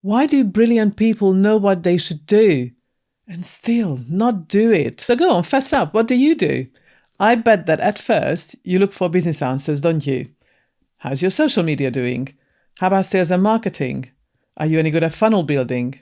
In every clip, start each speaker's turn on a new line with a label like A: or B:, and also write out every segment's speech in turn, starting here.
A: Why do brilliant people know what they should do and still not do it? So go on, fess up. What do you do? I bet that at first you look for business answers, don't you? How's your social media doing? How about sales and marketing? Are you any good at funnel building?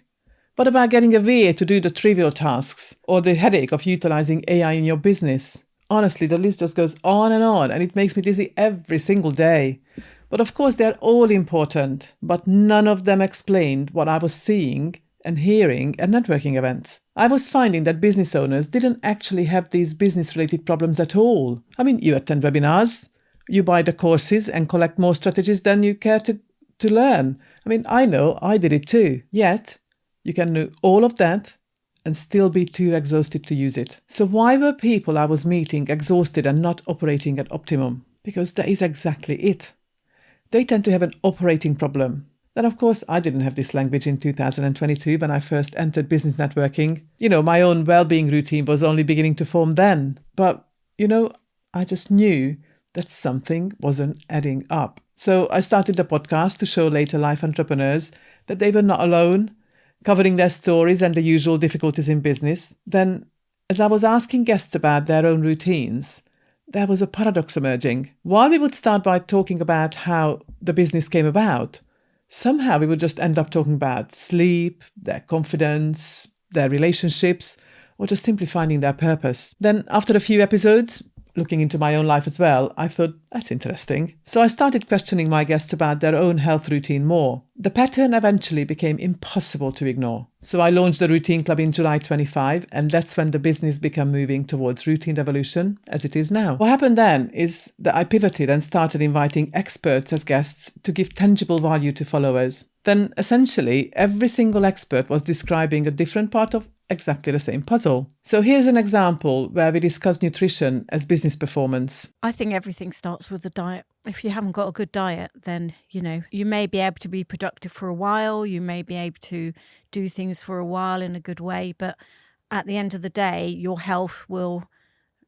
A: What about getting a VA to do the trivial tasks or the headache of utilizing AI in your business? Honestly, the list just goes on, and it makes me dizzy every single day. But of course, they're all important, but none of them explained what I was seeing and hearing at networking events. I was finding that business owners didn't actually have these business related problems at all. I mean, you attend webinars, you buy the courses and collect more strategies than you care to learn. I mean, I know I did it too. Yet, you can do all of that and still be too exhausted to use it. So why were people I was meeting exhausted and not operating at optimum? Because that is exactly it. They tend to have an operating problem. Then, of course, I didn't have this language in 2022 when I first entered business networking. My own well-being routine was only beginning to form then. But, I just knew that something wasn't adding up. So I started the podcast to show later life entrepreneurs that they were not alone, covering their stories and the usual difficulties in business. Then, as I was asking guests about their own routines, there was a paradox emerging. While we would start by talking about how the business came about, somehow we would just end up talking about sleep, their confidence, their relationships, or just simply finding their purpose. Then, after a few episodes, looking into my own life as well, I thought, that's interesting. So I started questioning my guests about their own health routine more. The pattern eventually became impossible to ignore. So I launched the Routine Club in July 25, and that's when the business began moving towards routine revolution, as it is now. What happened then is that I pivoted and started inviting experts as guests to give tangible value to followers. Then essentially, every single expert was describing a different part of exactly the same puzzle. So here's an example where we discuss nutrition as business performance.
B: I think everything starts with the diet. If you haven't got a good diet, then, you may be able to be productive for a while, you may be able to do things for a while in a good way, but at the end of the day, your health will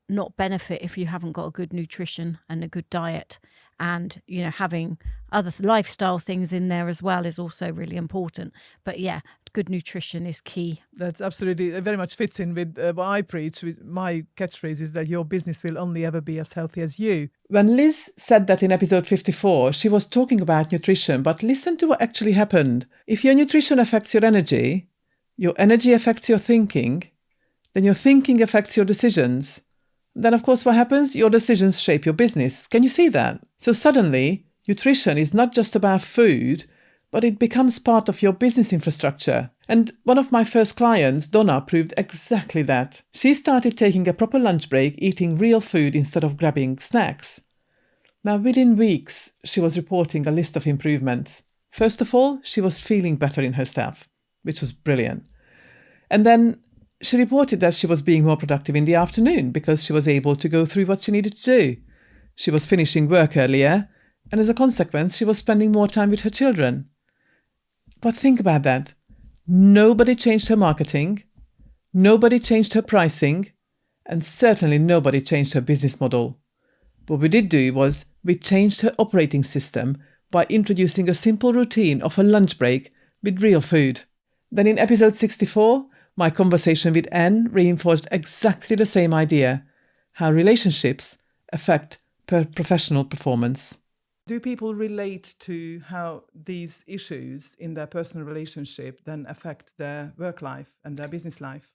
B: not benefit if you haven't got a good nutrition and a good diet. And, having other lifestyle things in there as well is also really important. But yeah, good nutrition is key.
A: That's absolutely, it very much fits in with what I preach. My catchphrase is that your business will only ever be as healthy as you. When Liz said that in episode 54, she was talking about nutrition, but listen to what actually happened. If your nutrition affects your energy affects your thinking, then your thinking affects your decisions. Then, of course, what happens? Your decisions shape your business. Can you see that? So suddenly, nutrition is not just about food, but it becomes part of your business infrastructure. And one of my first clients, Donna, proved exactly that. She started taking a proper lunch break, eating real food instead of grabbing snacks. Now, within weeks, she was reporting a list of improvements. First of all, she was feeling better in herself, which was brilliant. And then she reported that she was being more productive in the afternoon because she was able to go through what she needed to do. She was finishing work earlier, and as a consequence, she was spending more time with her children. But think about that. Nobody changed her marketing, nobody changed her pricing, and certainly nobody changed her business model. What we did do was we changed her operating system by introducing a simple routine of a lunch break with real food. Then in episode 64, my conversation with Anne reinforced exactly the same idea, how relationships affect professional performance. Do people relate to how these issues in their personal relationship then affect their work life and their business life?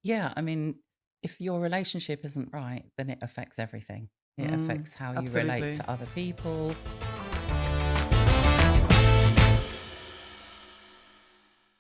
C: Yeah, I mean, if your relationship isn't right, then it affects everything. It affects how you relate
A: absolutely.
C: to other people.